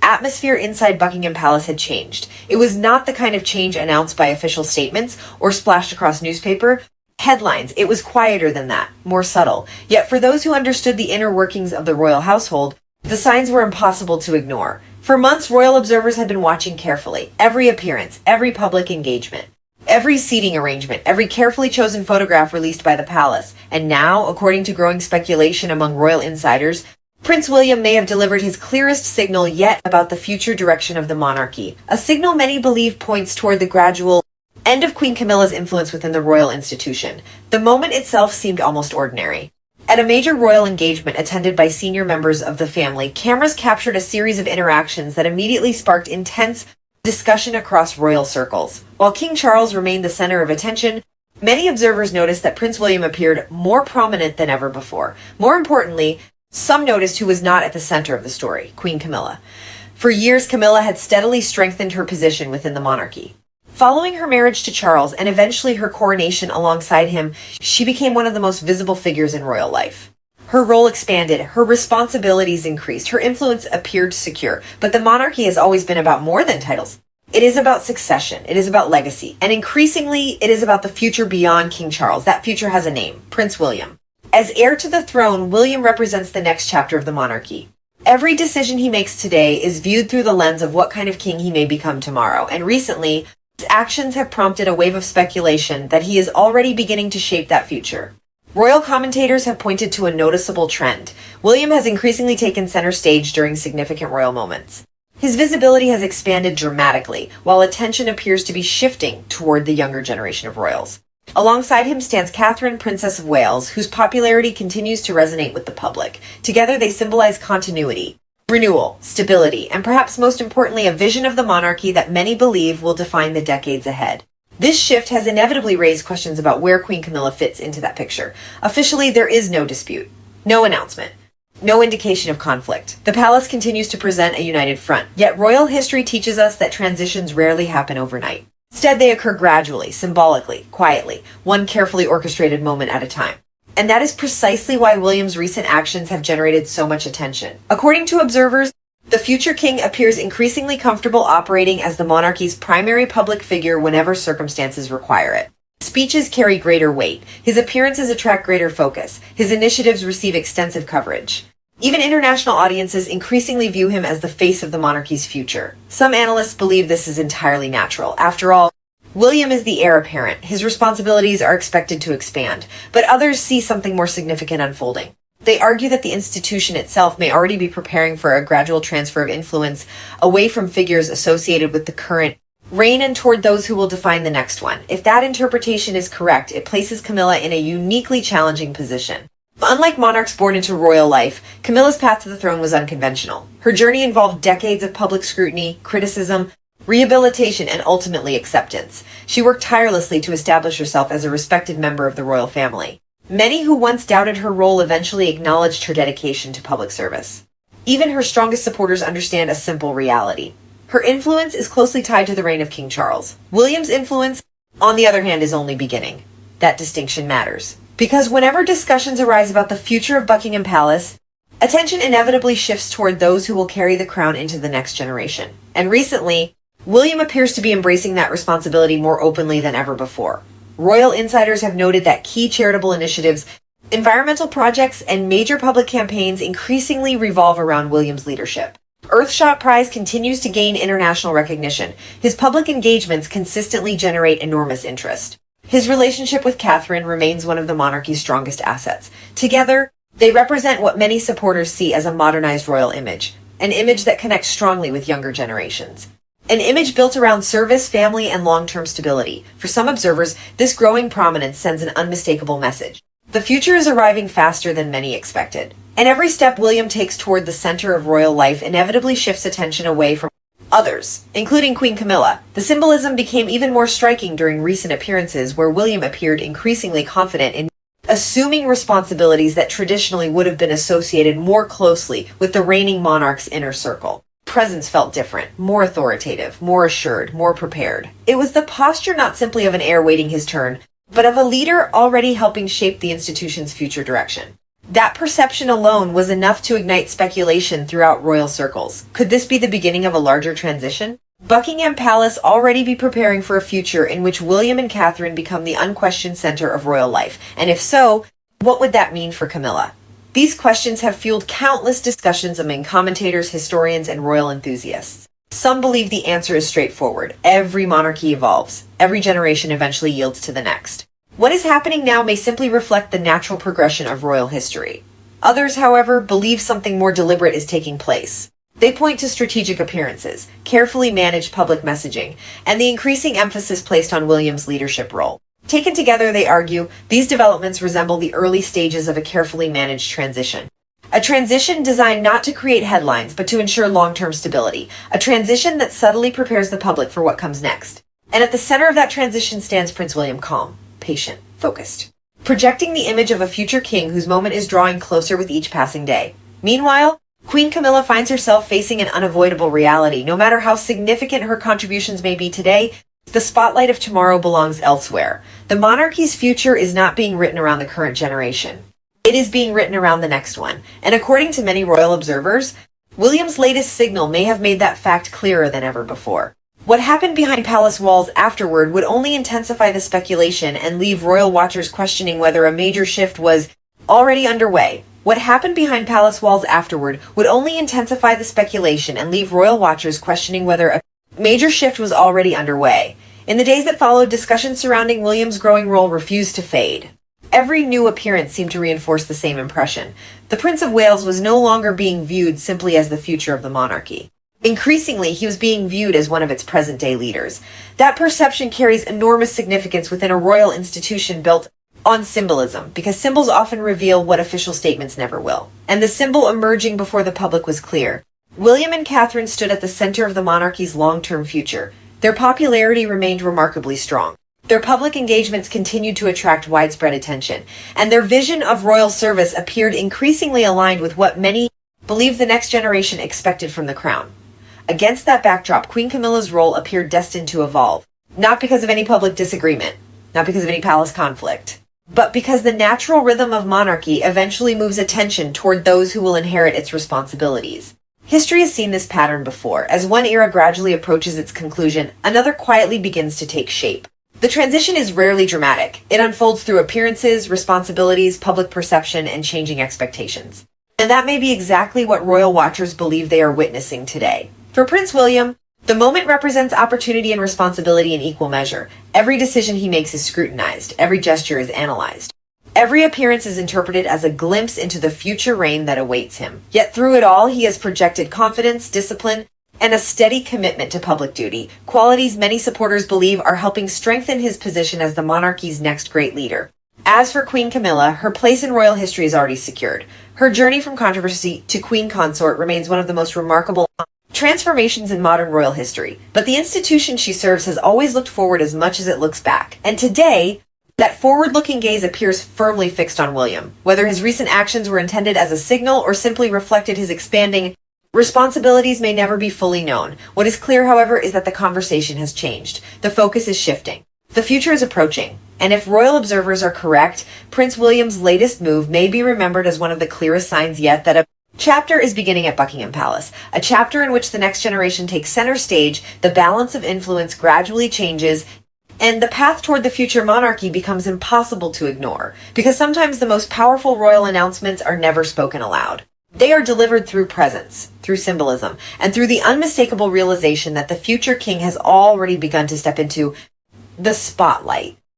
atmosphere inside Buckingham Palace had changed. It was not the kind of change announced by official statements or splashed across newspaper headlines. It was quieter than that, more subtle. Yet for those who understood the inner workings of the royal household, the signs were impossible to ignore. For months, royal observers had been watching carefully. Every appearance, every public engagement, every seating arrangement, every carefully chosen photograph released by the palace. And now, according to growing speculation among royal insiders, Prince William may have delivered his clearest signal yet about the future direction of the monarchy. A signal many believe points toward the gradual end of Queen Camilla's influence within the royal institution. The moment itself seemed almost ordinary. At a major royal engagement attended by senior members of the family, cameras captured a series of interactions that immediately sparked intense discussion across royal circles. While King Charles remained the center of attention, many observers noticed that Prince William appeared more prominent than ever before. More importantly, some noticed who was not at the center of the story: Queen Camilla. For years, Camilla had steadily strengthened her position within the monarchy. Following her marriage to Charles and eventually her coronation alongside him, she became one of the most visible figures in royal life. Her role expanded, her responsibilities increased, her influence appeared secure. But the monarchy has always been about more than titles. It is about succession, it is about legacy, and increasingly it is about the future beyond King Charles. That future has a name: Prince William. As heir to the throne, William represents the next chapter of the monarchy. Every decision he makes today is viewed through the lens of what kind of king he may become tomorrow, and recently, his actions have prompted a wave of speculation that he is already beginning to shape that future. Royal commentators have pointed to a noticeable trend. William has increasingly taken center stage during significant royal moments. His visibility has expanded dramatically, while attention appears to be shifting toward the younger generation of royals. Alongside him stands Catherine, Princess of Wales, whose popularity continues to resonate with the public. Together they symbolize continuity, renewal, stability, and perhaps most importantly, a vision of the monarchy that many believe will define the decades ahead. This shift has inevitably raised questions about where Queen Camilla fits into that picture. Officially, there is no dispute, no announcement, no indication of conflict. The palace continues to present a united front, yet royal history teaches us that transitions rarely happen overnight. Instead, they occur gradually, symbolically, quietly, one carefully orchestrated moment at a time. And that is precisely why William's recent actions have generated so much attention. According to observers, the future king appears increasingly comfortable operating as the monarchy's primary public figure whenever circumstances require it. Speeches carry greater weight. His appearances attract greater focus. His initiatives receive extensive coverage. Even international audiences increasingly view him as the face of the monarchy's future. Some analysts believe this is entirely natural. After all, William is the heir apparent. His responsibilities are expected to expand, but others see something more significant unfolding. They argue that the institution itself may already be preparing for a gradual transfer of influence away from figures associated with the current reign and toward those who will define the next one. If that interpretation is correct, it places Camilla in a uniquely challenging position. Unlike monarchs born into royal life, Camilla's path to the throne was unconventional. Her journey involved decades of public scrutiny, criticism, rehabilitation, and ultimately acceptance. She worked tirelessly to establish herself as a respected member of the royal family. Many who once doubted her role eventually acknowledged her dedication to public service. Even her strongest supporters understand a simple reality: her influence is closely tied to the reign of King Charles. William's influence, on the other hand, is only beginning. That distinction matters, because whenever discussions arise about the future of Buckingham Palace, attention inevitably shifts toward those who will carry the crown into the next generation. And recently, William appears to be embracing that responsibility more openly than ever before. Royal insiders have noted that key charitable initiatives, environmental projects, and major public campaigns increasingly revolve around William's leadership. Earthshot Prize continues to gain international recognition. His public engagements consistently generate enormous interest. His relationship with Catherine remains one of the monarchy's strongest assets. Together, they represent what many supporters see as a modernized royal image, an image that connects strongly with younger generations. An image built around service, family, and long-term stability. For some observers, this growing prominence sends an unmistakable message. The future is arriving faster than many expected, and every step William takes toward the center of royal life inevitably shifts attention away from others, including Queen Camilla. The symbolism became even more striking during recent appearances where William appeared increasingly confident in assuming responsibilities that traditionally would have been associated more closely with the reigning monarch's inner circle. Presence felt different, more authoritative, more assured, more prepared. It was the posture not simply of an heir waiting his turn, but of a leader already helping shape the institution's future direction. That perception alone was enough to ignite speculation throughout royal circles. Could this be the beginning of a larger transition? Buckingham Palace already be preparing for a future in which William and Catherine become the unquestioned center of royal life? And if so, what would that mean for Camilla? These questions have fueled countless discussions among commentators, historians, and royal enthusiasts. Some believe the answer is straightforward. Every monarchy evolves. Every generation eventually yields to the next. What is happening now may simply reflect the natural progression of royal history. Others, however, believe something more deliberate is taking place. They point to strategic appearances, carefully managed public messaging, and the increasing emphasis placed on William's leadership role. Taken together, they argue, these developments resemble the early stages of a carefully managed transition. A transition designed not to create headlines, but to ensure long-term stability. A transition that subtly prepares the public for what comes next. And at the center of that transition stands Prince William, calm, patient, focused, projecting the image of a future king whose moment is drawing closer with each passing day. Meanwhile, Queen Camilla finds herself facing an unavoidable reality. No matter how significant her contributions may be today, the spotlight of tomorrow belongs elsewhere. The monarchy's future is not being written around the current generation. It is being written around the next one. And according to many royal observers, William's latest signal may have made that fact clearer than ever before. What happened behind palace walls afterward would only intensify the speculation and leave royal watchers questioning whether a major shift was already underway. What happened behind palace walls afterward would only intensify the speculation and leave royal watchers questioning whether a major shift was already underway. In the days that followed, discussions surrounding William's growing role refused to fade. Every new appearance seemed to reinforce the same impression. The Prince of Wales was no longer being viewed simply as the future of the monarchy. Increasingly, he was being viewed as one of its present-day leaders. That perception carries enormous significance within a royal institution built on symbolism, because symbols often reveal what official statements never will. And the symbol emerging before the public was clear. William and Catherine stood at the center of the monarchy's long-term future. Their popularity remained remarkably strong. Their public engagements continued to attract widespread attention, and their vision of royal service appeared increasingly aligned with what many believed the next generation expected from the crown. Against that backdrop, Queen Camilla's role appeared destined to evolve, not because of any public disagreement, not because of any palace conflict, but because the natural rhythm of monarchy eventually moves attention toward those who will inherit its responsibilities. History has seen this pattern before. As one era gradually approaches its conclusion, another quietly begins to take shape. The transition is rarely dramatic. It unfolds through appearances, responsibilities, public perception, and changing expectations. And that may be exactly what royal watchers believe they are witnessing today. For Prince William, the moment represents opportunity and responsibility in equal measure. Every decision he makes is scrutinized. Every gesture is analyzed. Every appearance is interpreted as a glimpse into the future reign that awaits him. Yet through it all, he has projected confidence, discipline, and a steady commitment to public duty, qualities many supporters believe are helping strengthen his position as the monarchy's next great leader. As for Queen Camilla, her place in royal history is already secured. Her journey from controversy to queen consort remains one of the most remarkable transformations in modern royal history. But the institution she serves has always looked forward as much as it looks back. And today, that forward-looking gaze appears firmly fixed on William. Whether his recent actions were intended as a signal or simply reflected his expanding responsibilities may never be fully known. What is clear, however, is that the conversation has changed. The focus is shifting. The future is approaching. And if royal observers are correct, Prince William's latest move may be remembered as one of the clearest signs yet that a chapter is beginning at Buckingham Palace. A chapter in which the next generation takes center stage, the balance of influence gradually changes, and the path toward the future monarchy becomes impossible to ignore. Because sometimes the most powerful royal announcements are never spoken aloud. They are delivered through presence, through symbolism, and through the unmistakable realization that the future king has already begun to step into the spotlight.